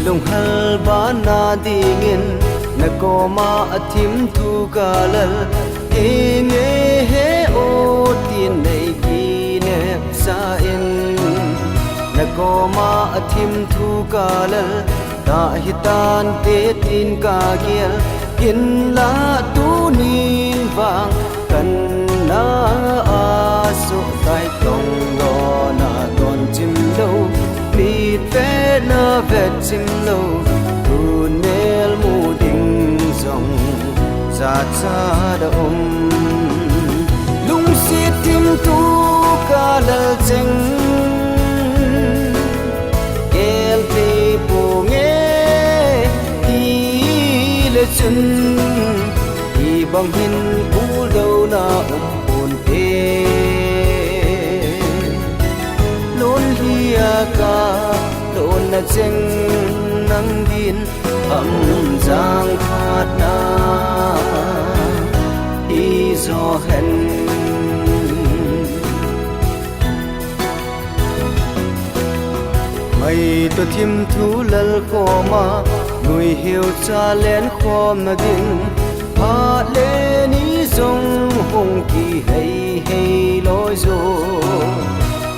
lung hal ba na dingin na ko ma athim thu kalal inge he o tin nei ki ne sa in na ko ma athim thu kalal ta hitan te tin ka giel in la tu nin vang kan na a su tai tong lo na don chim lo mi te na vet chim lo tu nel mu ding zong za cha da lung si tim tu ka la cheng el te pu nge ti le chun i bang hin pu đâu na buồn te lon lia ka lon na cheng nang din am giang khat na i zo hen mày tôi thim thu lal ko ma nuôi hiu cha len khom na ding ha le ni zong hong ki hay hay lối zo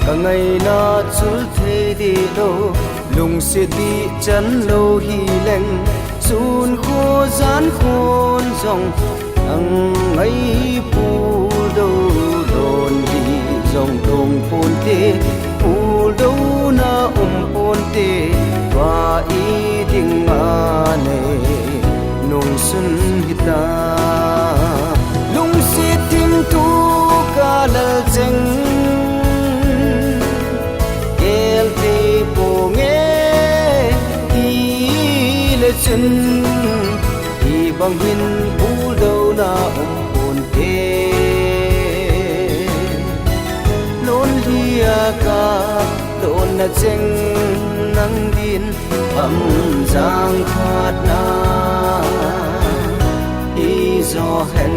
cả ngày na chul thế đi đâu lung sẽ đi chân lâu hi leng sun khô gian khôn dòng thằng ấy pu đâu đồn đi dòng đồng phun tê pu đâu na phun tê và ý đình mà này nung xuân hita lung sẽ tim tu cả lal cheng el te po nge ti le chun i bang hin pu đâu na pun te lon lia ka lon na cheng nang din am giang khat na i zo hen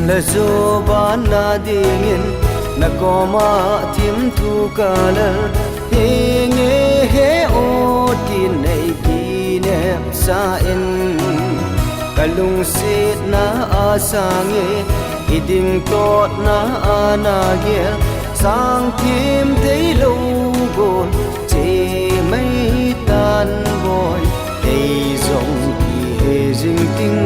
na zo ba na dingin na ko ma thim thu kalal he nge he o tin nei ki ne sa in kalung sit na asang e iding tot na ana ge sang thim thấy lâu gồn che mấy tan boy hey zong ki he jing ting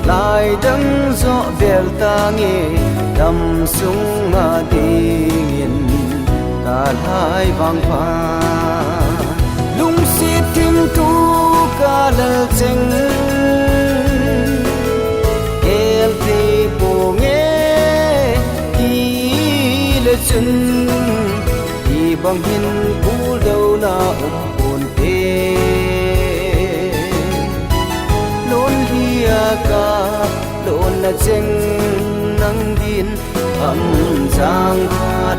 lại đắng gió bèo ta nghe đầm sung ngã điên cả hai vang pha lung si tim tu cả lal cheng el te po nghe ti le chun i bang hin pu đâu na buồn te lon lia ka lon na cheng nang din am giang khat